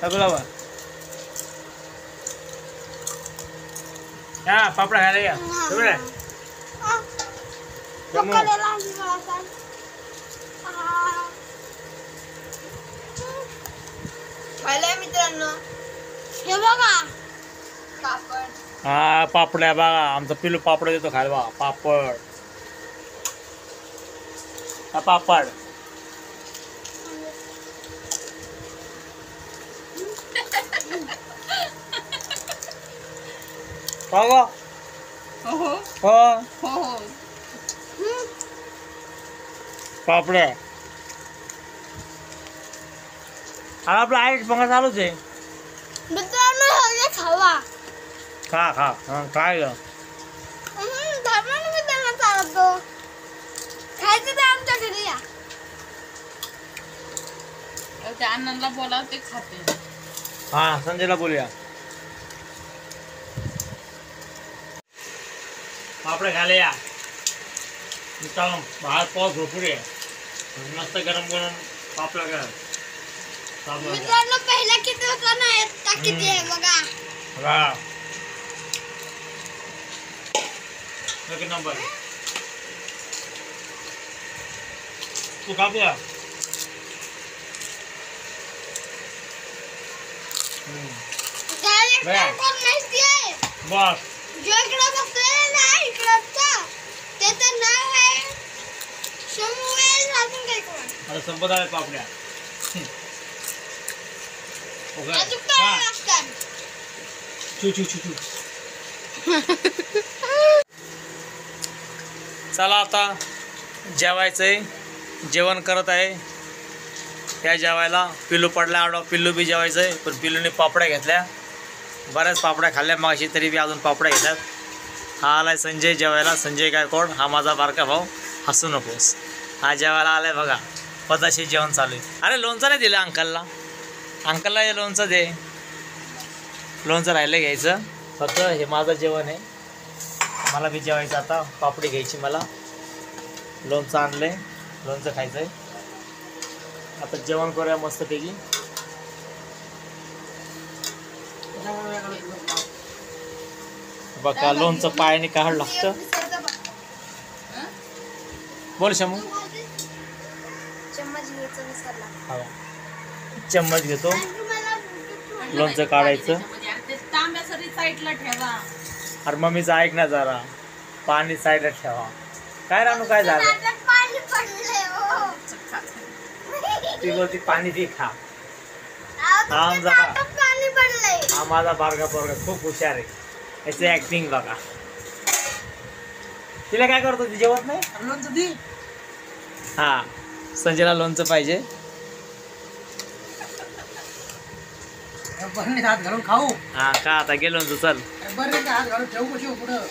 सगळं या पापडा खायला या मित्रांनो हे बघा पापड. हा पापड आहे बघा आमचा पिलू पापड देतो खायला बघा पापड हा पापड हो पापड आहे आपला आईट पंगा चालूच आहे मित्रांनो हे खावा खा खा हा काय ग मित्रांनो चालतो खायचं ते आमच्या घरी या त्या अण्णांना बोलाव ते खाते. हा संजयला बोलूया पापड खायला या भात पाव भरपूर आहे मस्त गरम गरम पापड करा मित्रांनो पहिला किती होता ना आता किती आहे बघा बघा एक नंबर तू खापूया बस जो इकडे बघतोय ना इकडचा त्याचं नाव आहे शमुएल अजून काय कोण आता संपत आहे पापड्या अजून काय असतात चू चू चू चू चला आता जेवायचंय जेवण करत आहे त्या जेवायला पिल्लू पडला आडवा पिल्लू बी जेवायचंय पण पिल्लूने पापड्या घेतल्या बऱ्याच पापड्या खाल्ल्या मागाशी तरी बी अजून पापड्या घेतात हा आलाय संजय जेवायला संजय गायकवाड हा माझा बारका भाऊ हसू नकोस हा जेवायला आलाय बघा पदाशी जेवण चालू आहे अरे लोणचं नाही दिलं अंकलला हे लोणचं दे लोणचं राहिलं घ्यायचं फक्त हे माझं जेवण आहे मला बी जेवायचं आता पापडी घ्यायची मला लोणचं आणलंय लोणचं खायचं आहे आता जेवण करूया मस्तपैकी बघा लोणचं पायाने काढ लागतं बोल शमू चम्मच घेतो लोणचं काढायचं साईडला ठेवा अरे मम्मीचं ऐक ना जरा पाणी साईडला ठेवा काय रानू काय झालं ती बोलती पाणी दे खा हा माझा बारगा पोरगा खूप हुशार आहे याचं ऍक्टिंग बघा तिला काय करतो ती जेवत नाही लोणचं दे हा संजयला लोणचं पाहिजे बरणीत हात घालून खाऊ हा का आता गेलो लोणचं चल बरणीत हात घालून ठेवू कशी पुढं